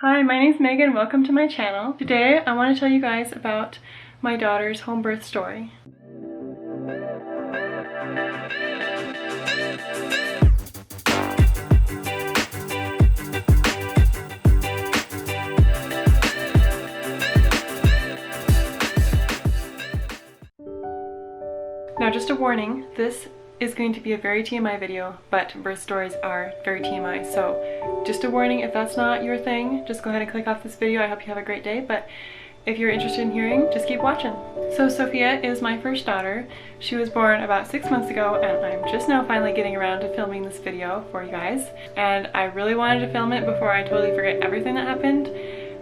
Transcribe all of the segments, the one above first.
Hi, my name's Megan. Welcome to my channel. Today I want to tell you guys about my daughter's home birth story. Now just a warning, this is going to be a very TMI video, but birth stories are very TMI, so just a warning, if that's not your thing, just go ahead and click off this video. I hope you have a great day, but if you're interested in hearing, just keep watching. So Sophia is my first daughter. She was born about 6 months ago, and I'm just now finally getting around to filming this video for you guys. And I really wanted to film it before I totally forget everything that happened.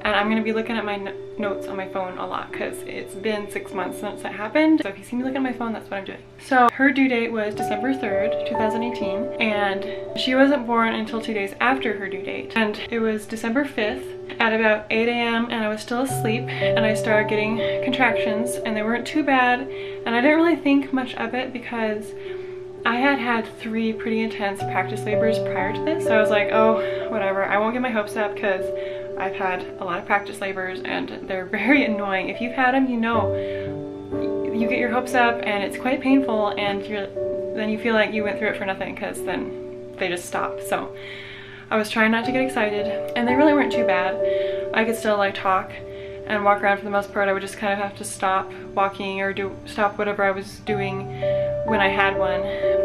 And I'm going to be looking at my notes on my phone a lot because it's been 6 months since that happened. So if you see me looking at my phone, that's what I'm doing. So her due date was December 3rd, 2018. And she wasn't born until 2 days after her due date. And it was December 5th at about 8 a.m. and I was still asleep. And I started getting contractions and they weren't too bad. And I didn't really think much of it because I had had 3 pretty intense practice labors prior to this. So I was like, oh, whatever. I won't get my hopes up because I've had a lot of practice labors and they're very annoying. If you've had them, you know, you get your hopes up and it's quite painful and then you feel like you went through it for nothing because then they just stop. So I was trying not to get excited and they really weren't too bad. I could still like talk and walk around for the most part. I would just kind of have to stop walking or stop whatever I was doing when I had one,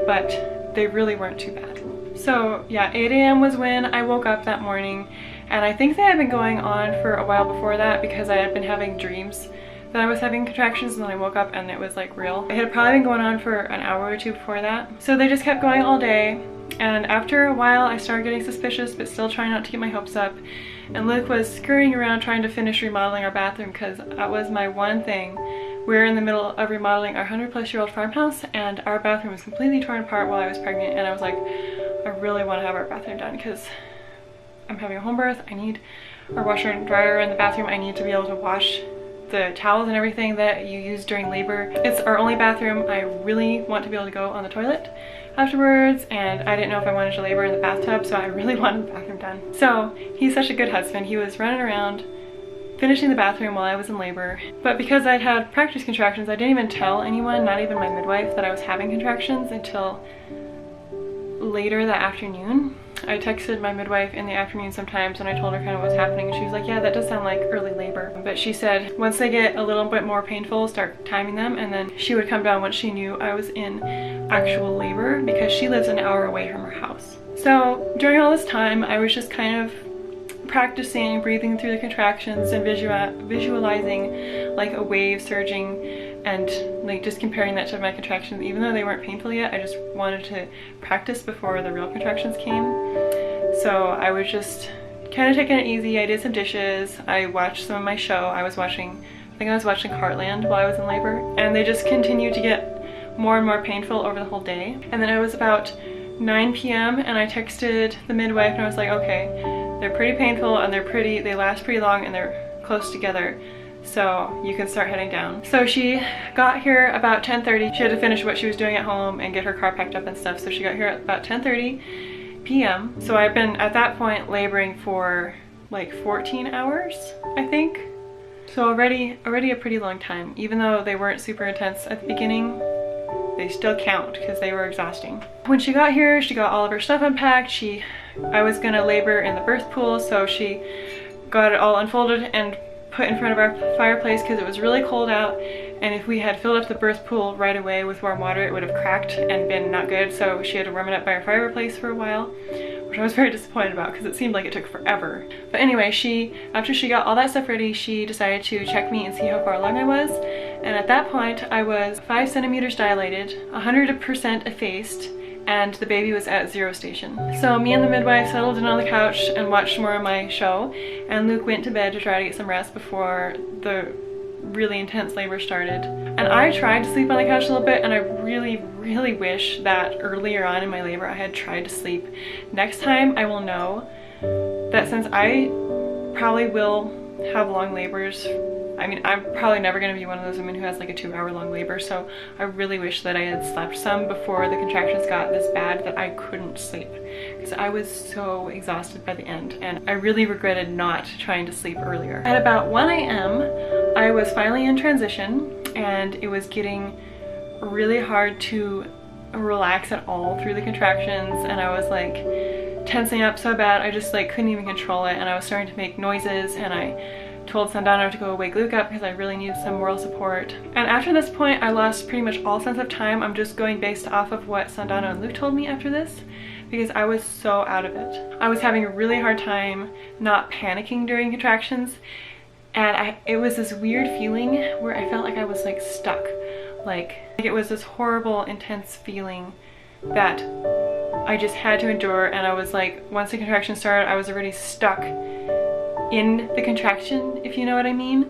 but they really weren't too bad. So yeah, 8 a.m. was when I woke up that morning. And I think they had been going on for a while before that because I had been having dreams that I was having contractions and then I woke up and it was like real. It had probably been going on for an hour or two before that. So they just kept going all day. And after a while I started getting suspicious but still trying not to get my hopes up. And Luke was scurrying around trying to finish remodeling our bathroom because that was my one thing. We were in the middle of remodeling our 100-plus-year-old farmhouse and our bathroom was completely torn apart while I was pregnant and I was like, I really want to have our bathroom done because I'm having a home birth. I need our washer and dryer in the bathroom. I need to be able to wash the towels and everything that you use during labor. It's our only bathroom. I really want to be able to go on the toilet afterwards, and I didn't know if I wanted to labor in the bathtub, so I really wanted the bathroom done. So he's such a good husband. He was running around finishing the bathroom while I was in labor. But because I'd had practice contractions, I didn't even tell anyone, not even my midwife, that I was having contractions until later that afternoon. I texted my midwife in the afternoon sometimes and I told her kind of what was happening and she was like, yeah, that does sound like early labor. But she said once they get a little bit more painful, start timing them, and then she would come down once she knew I was in actual labor because she lives an hour away from her house. So during all this time, I was just kind of practicing breathing through the contractions and visualizing like a wave surging and like just comparing that to my contractions. Even though they weren't painful yet, I just wanted to practice before the real contractions came. So I was just kind of taking it easy. I did some dishes. I watched some of my show. I think I was watching Heartland while I was in labor. And they just continued to get more and more painful over the whole day. And then it was about 9 p.m. and I texted the midwife and I was like, okay, they're pretty painful and they last pretty long and they're close together. So you can start heading down. So she got here about 10:30. She had to finish what she was doing at home and get her car packed up and stuff. So she got here at about 10:30 p.m. So I've been at that point laboring for like 14 hours, I think. So already a pretty long time. Even though they weren't super intense at the beginning, they still count because they were exhausting. When she got here, she got all of her stuff unpacked. I was gonna labor in the birth pool, so she got it all unfolded and put in front of our fireplace because it was really cold out, and if we had filled up the birth pool right away with warm water, it would have cracked and been not good. So she had to warm it up by our fireplace for a while, which I was very disappointed about because it seemed like it took forever. But anyway, after she got all that stuff ready, she decided to check me and see how far along I was. And at that point, I was 5 centimeters dilated, 100% effaced, and the baby was at 0 station. So me and the midwife settled in on the couch and watched more of my show, and Luke went to bed to try to get some rest before the really intense labor started. And I tried to sleep on the couch a little bit, and I really wish that earlier on in my labor I had tried to sleep. Next time I will know that since I probably will have long labors, I mean, I'm probably never going to be one of those women who has like a 2-hour long labor, so I really wish that I had slept some before the contractions got this bad that I couldn't sleep. So I was so exhausted by the end, and I really regretted not trying to sleep earlier. At about 1 a.m. I was finally in transition, and it was getting really hard to relax at all through the contractions, and I was like tensing up so bad I just like couldn't even control it, and I was starting to make noises, and I told Sandano to go wake Luke up because I really needed some moral support. And after this point I lost pretty much all sense of time. I'm just going based off of what Sandano and Luke told me after this, because I was so out of it. I was having a really hard time not panicking during contractions, and it was this weird feeling where I felt like I was like stuck. Like it was this horrible, intense feeling that I just had to endure, and I was like, once the contraction started, I was already stuck in the contraction, if you know what I mean.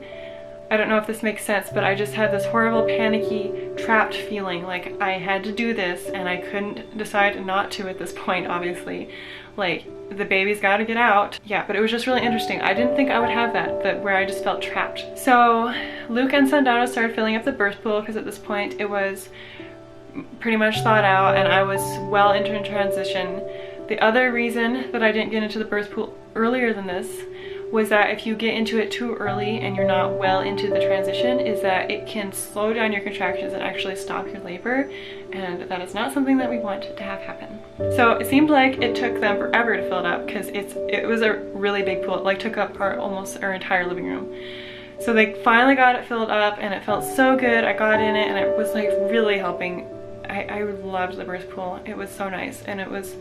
I don't know if this makes sense, but I just had this horrible, panicky, trapped feeling like I had to do this, and I couldn't decide not to at this point, obviously. Like, the baby's got to get out. Yeah, but it was just really interesting. I didn't think I would have that where I just felt trapped. So Luke and Sandano started filling up the birth pool, because at this point it was pretty much thawed out and I was well into transition. The other reason that I didn't get into the birth pool earlier than this was that if you get into it too early and you're not well into the transition, is that it can slow down your contractions and actually stop your labor, and that is not something that we want to have happen. So it seemed like it took them forever to fill it up, because it was a really big pool. It like took up almost our entire living room. So they finally got it filled up, and it felt so good. I got in it and it was like really helping. I loved the birth pool. It was so nice, and it was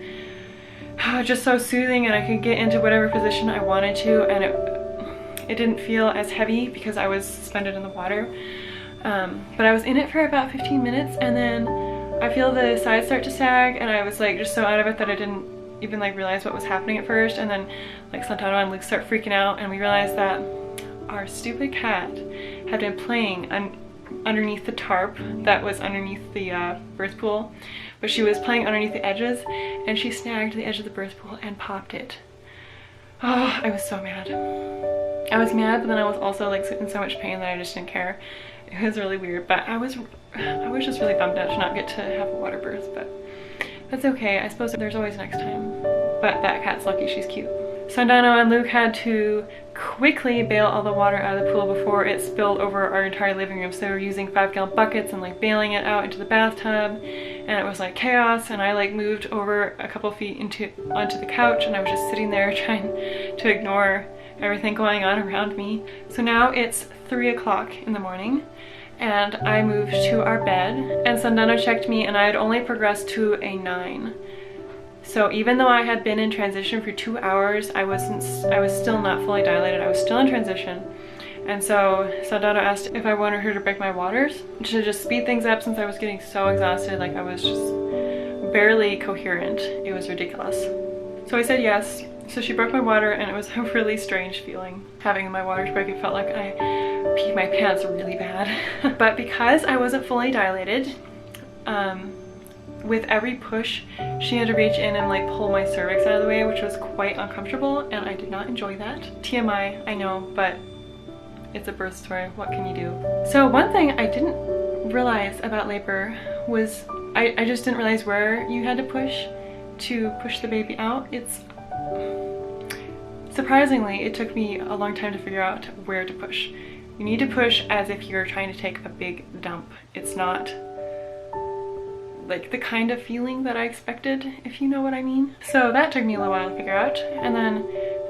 just so soothing, and I could get into whatever position I wanted to, and it didn't feel as heavy because I was suspended in the water. But I was in it for about 15 minutes, and then I feel the sides start to sag, and I was like just so out of it that I didn't even like realize what was happening at first. And then like Santana and Luke start freaking out, and we realized that our stupid cat had been playing underneath the tarp that was underneath the birth pool, but she was playing underneath the edges, and she snagged the edge of the birth pool and popped it. Oh, I was so mad. I was mad, but then I was also like in so much pain that I just didn't care. It was really weird, but I was just really bummed out to not get to have a water birth, but that's okay. I suppose there's always next time. But that cat's lucky, she's cute. Sandano and Luke had to quickly bail all the water out of the pool before it spilled over our entire living room. So they were using 5-gallon buckets and like bailing it out into the bathtub, and it was like chaos. And I like moved over a couple feet onto the couch, and I was just sitting there trying to ignore everything going on around me. So now it's 3 o'clock in the morning, and I moved to our bed, and Sandano checked me, and I had only progressed to a 9. So even though I had been in transition for 2 hours, I was still not fully dilated. I was still in transition. And so Sandano asked if I wanted her to break my waters to just speed things up, since I was getting so exhausted. Like I was just barely coherent. It was ridiculous. So I said yes. So she broke my water, and it was a really strange feeling. Having my waters break, it felt like I peed my pants really bad. But because I wasn't fully dilated, with every push, she had to reach in and like pull my cervix out of the way, which was quite uncomfortable, and I did not enjoy that. TMI, I know, but it's a birth story. What can you do? So one thing I didn't realize about labor was I just didn't realize where you had to push the baby out. Surprisingly, it took me a long time to figure out where to push. You need to push as if you're trying to take a big dump. It's not like the kind of feeling that I expected, if you know what I mean. So that took me a little while to figure out. And then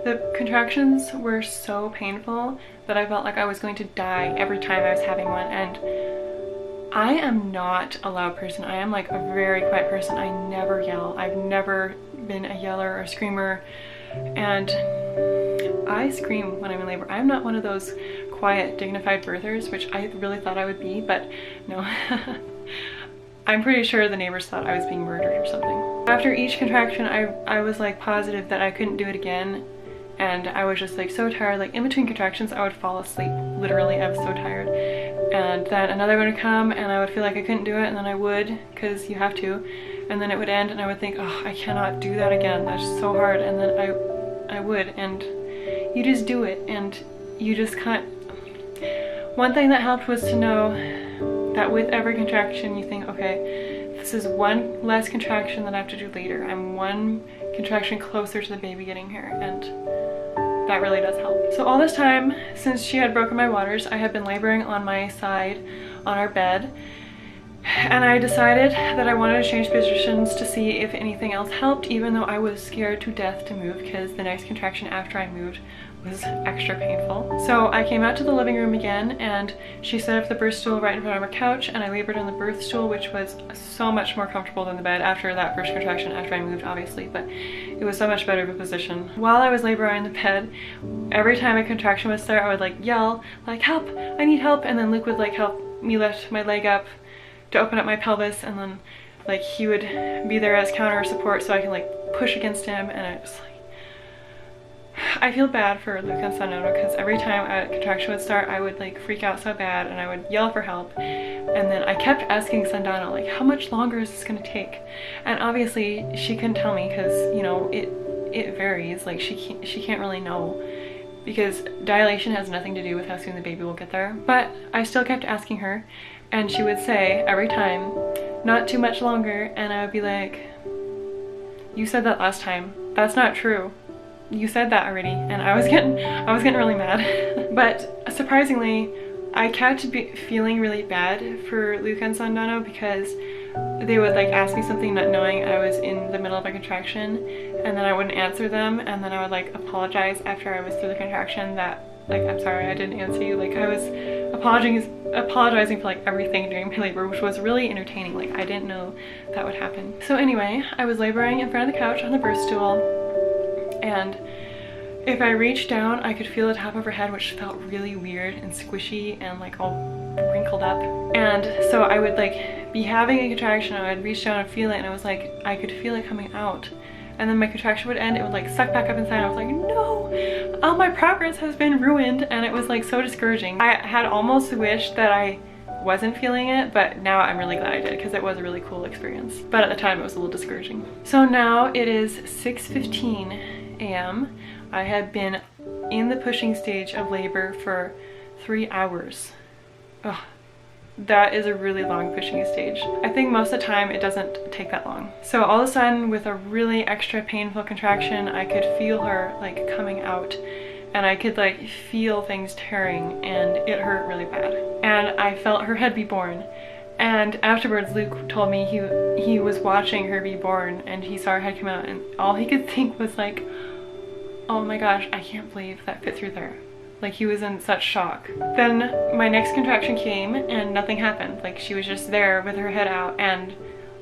the contractions were so painful that I felt like I was going to die every time I was having one. And I am not a loud person. I am like a very quiet person. I never yell. I've never been a yeller or screamer. And I scream when I'm in labor. I'm not one of those quiet, dignified birthers, which I really thought I would be, but no. I'm pretty sure the neighbors thought I was being murdered or something. After each contraction, I was like positive that I couldn't do it again, and I was just like so tired. Like in between contractions, I would fall asleep. Literally, I was so tired. And then another one would come, and I would feel like I couldn't do it, and then I would, because you have to. And then it would end, and I would think, oh, I cannot do that again. That's so hard. And then I would, and you just do it, and you just can't. One thing that helped was to know that with every contraction you think, okay, this is one less contraction that I have to do later. I'm one contraction closer to the baby getting here, and that really does help. So all this time, since she had broken my waters, I had been laboring on my side on our bed, and I decided that I wanted to change positions to see if anything else helped, even though I was scared to death to move because the next contraction after I moved was extra painful. So I came out to the living room again, and she set up the birth stool right in front of our couch, and I labored on the birth stool, which was so much more comfortable than the bed after that first contraction after I moved, obviously, but it was so much better of a position. While I was laboring on the bed, every time a contraction would start, I would like yell, like, help, I need help, and then Luke would like help me lift my leg up to open up my pelvis, and then like he would be there as counter support so I can like push against him, and I just like, I feel bad for Luke and Sandano because every time a contraction would start, I would like freak out so bad and I would yell for help, and then I kept asking Sandano like, how much longer is this gonna take? And obviously she couldn't tell me because, you know, it varies, like she can't really know because dilation has nothing to do with how soon the baby will get there. But I still kept asking her, and she would say every time, not too much longer, and I would be like, you said that last time. That's not true. You said that already. And I was getting really mad. But surprisingly, I kept feeling really bad for Luke and Sandano because they would like ask me something not knowing I was in the middle of a contraction, and then I wouldn't answer them, and then I would like apologize after I was through the contraction that like, I'm sorry I didn't answer you. Like I was apologizing for like everything during my labor, which was really entertaining. Like I didn't know that would happen. So anyway, I was laboring in front of the couch on the birth stool, and if I reached down, I could feel the top of her head, which felt really weird and squishy and like all wrinkled up. And so I would like be having a contraction, I would reach down and feel it, and it was like I could feel it coming out. And then my contraction would end, it would like suck back up inside. I was like, no, all my progress has been ruined. And it was like so discouraging. I had almost wished that I wasn't feeling it, but now I'm really glad I did because it was a really cool experience. But at the time it was a little discouraging. So now it is 6:15 a.m. I had been in the pushing stage of labor for 3 hours. Ugh. That is a really long pushing stage. I think most of the time it doesn't take that long. So all of a sudden, with a really extra painful contraction, I could feel her like coming out, and I could like feel things tearing, and it hurt really bad. And I felt her head be born. And afterwards, Luke told me he was watching her be born, and he saw her head come out, and all he could think was like, oh my gosh, I can't believe that fit through there. Like he was in such shock. Then my next contraction came and nothing happened. Like she was just there with her head out, and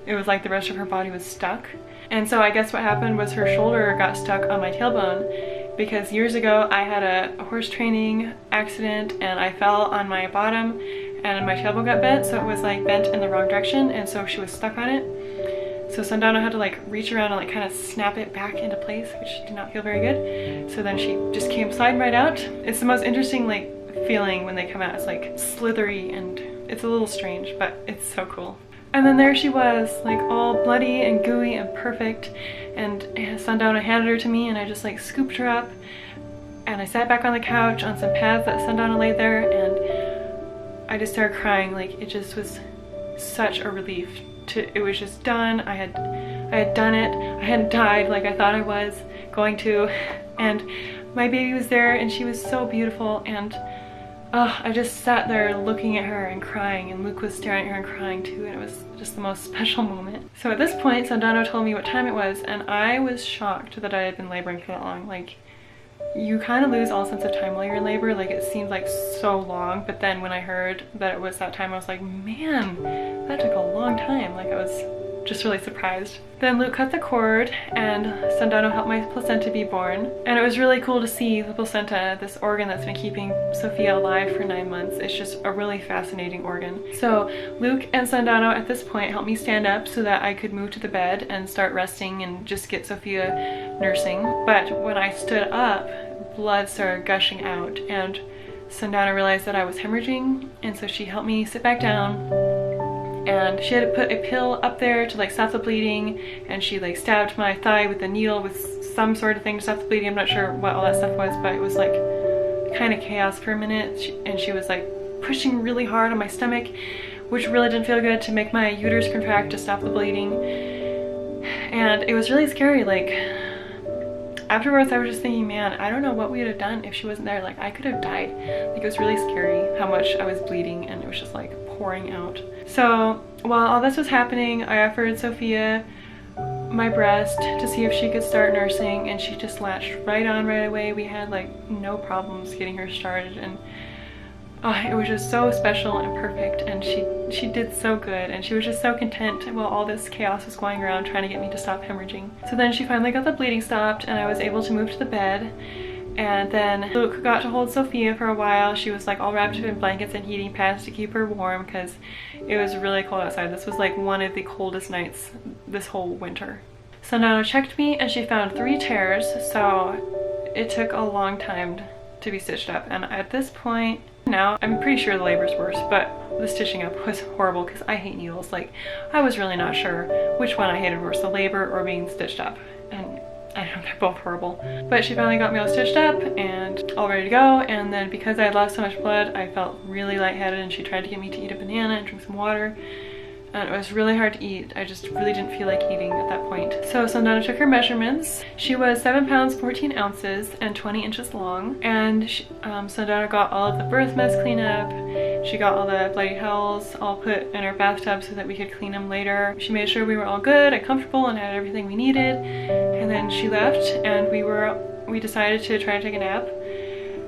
it was like the rest of her body was stuck. And so I guess what happened was her shoulder got stuck on my tailbone, because years ago I had a horse training accident and I fell on my bottom and my tailbone got bent, so it was like bent in the wrong direction, and so she was stuck on it. So Sandano had to like reach around and like kind of snap it back into place, which did not feel very good. So then she just came sliding right out. It's the most interesting like feeling when they come out. It's like slithery and it's a little strange, but it's so cool. And then there she was, like all bloody and gooey and perfect, and Sandano handed her to me, and I just like scooped her up, and I sat back on the couch on some pads that Sandano laid there, and I just started crying. Like it just was such a relief. It was just done. I had done it. I hadn't died like I thought I was going to, and my baby was there, and she was so beautiful, and I just sat there looking at her and crying, and Luke was staring at her and crying too, and it was just the most special moment. So at this point, Sandano told me what time it was, and I was shocked that I had been laboring for that long. Like, you kind of lose all sense of time while you're in labor. Like, it seemed like so long, but then when I heard that it was that time, I was like, man, that took a long time. Like, I was just really surprised. Then Luke cut the cord, and Sandano helped my placenta be born. And it was really cool to see the placenta, this organ that's been keeping Sophia alive for 9 months. It's just a really fascinating organ. So Luke and Sandano at this point helped me stand up so that I could move to the bed and start resting and just get Sophia nursing. But when I stood up, blood started gushing out, and Sandano realized that I was hemorrhaging, and so she helped me sit back down. And she had to put a pill up there to like stop the bleeding, and she like stabbed my thigh with a needle with some sort of thing to stop the bleeding. I'm not sure what all that stuff was, but it was like kind of chaos for a minute. And she was like pushing really hard on my stomach, which really didn't feel good, to make my uterus contract to stop the bleeding. And it was really scary. Like, afterwards I was just thinking, man, I don't know what we would have done if she wasn't there. Like, I could have died. Like, it was really scary how much I was bleeding and it was just like pouring out. So while all this was happening, I offered Sophia my breast to see if she could start nursing, and she just latched right on right away. We had like no problems getting her started, and it was just so special and perfect, and she did so good, and she was just so content while all this chaos was going around trying to get me to stop hemorrhaging. So then she finally got the bleeding stopped and I was able to move to the bed. And then Luke got to hold Sophia for a while. She was like all wrapped up in blankets and heating pads to keep her warm because it was really cold outside. This was like one of the coldest nights this whole winter. So Nana checked me and she found 3 tears, so it took a long time to be stitched up. And at this point now, I'm pretty sure the labor's worse, but the stitching up was horrible because I hate needles. Like, I was really not sure which one I hated worse, the labor or being stitched up. And I know they're both horrible. But she finally got me all stitched up and all ready to go. And then because I had lost so much blood, I felt really lightheaded, and she tried to get me to eat a banana and drink some water. And it was really hard to eat. I just really didn't feel like eating at that point. So Sandana took her measurements. She was 7 pounds 14 ounces and 20 inches long. And Sandana got all of the birth mess cleanup. She got all the bloody towels all put in our bathtub so that we could clean them later. She made sure we were all good and comfortable and had everything we needed. And then she left, and we decided to try to take a nap.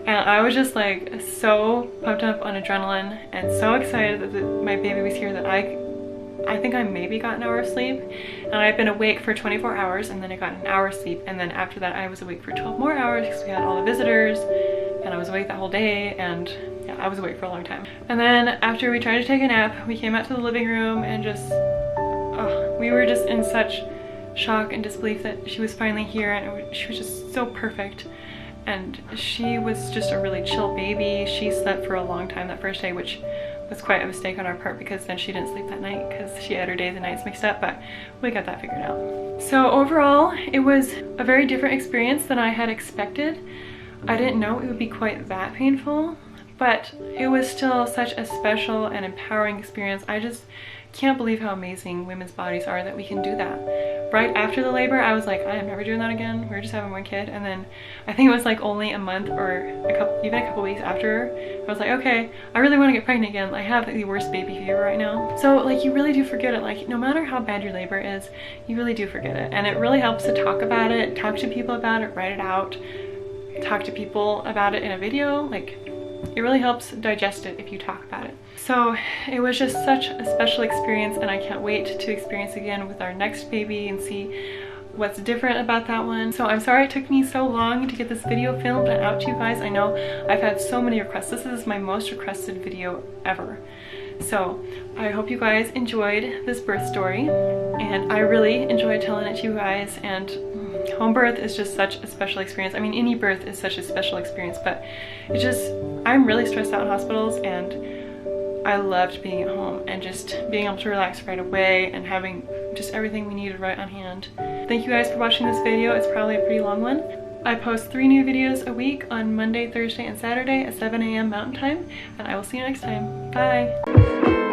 And I was just like so pumped up on adrenaline and so excited that my baby was here that I think I maybe got an hour of sleep, and I've been awake for 24 hours, and then I got an hour of sleep, and then after that I was awake for 12 more hours because we had all the visitors, and I was awake that whole day, and yeah, I was awake for a long time. And then after we tried to take a nap, we came out to the living room and just, we were just in such shock and disbelief that she was finally here, and she was just so perfect. And she was just a really chill baby. She slept for a long time that first day, which was quite a mistake on our part because then she didn't sleep that night because she had her days and nights mixed up, but we got that figured out. So overall, it was a very different experience than I had expected. I didn't know it would be quite that painful, but it was still such a special and empowering experience. I just can't believe how amazing women's bodies are that we can do that. Right after the labor, I was like, I am never doing that again. We're just having one kid. And then I think it was like only a month or even a couple weeks after, I was like, okay, I really want to get pregnant again. I have the worst baby fever right now. So like, you really do forget it. Like, no matter how bad your labor is, you really do forget it. And it really helps to talk about it, talk to people about it, write it out, talk to people about it in a video. Like, it really helps digest it if you talk about it. So it was just such a special experience, and I can't wait to experience again with our next baby and see what's different about that one. So I'm sorry it took me so long to get this video filmed and out to you guys. I know I've had so many requests. This is my most requested video ever. So I hope you guys enjoyed this birth story, and I really enjoyed telling it to you guys. And home birth is just such a special experience. I mean, any birth is such a special experience, but it just, I'm really stressed out in hospitals, and I loved being at home and just being able to relax right away and having just everything we needed right on hand. Thank you guys for watching this video. It's probably a pretty long one. I post 3 new videos a week on Monday, Thursday, and Saturday at 7 a.m. Mountain Time, and I will see you next time. Bye!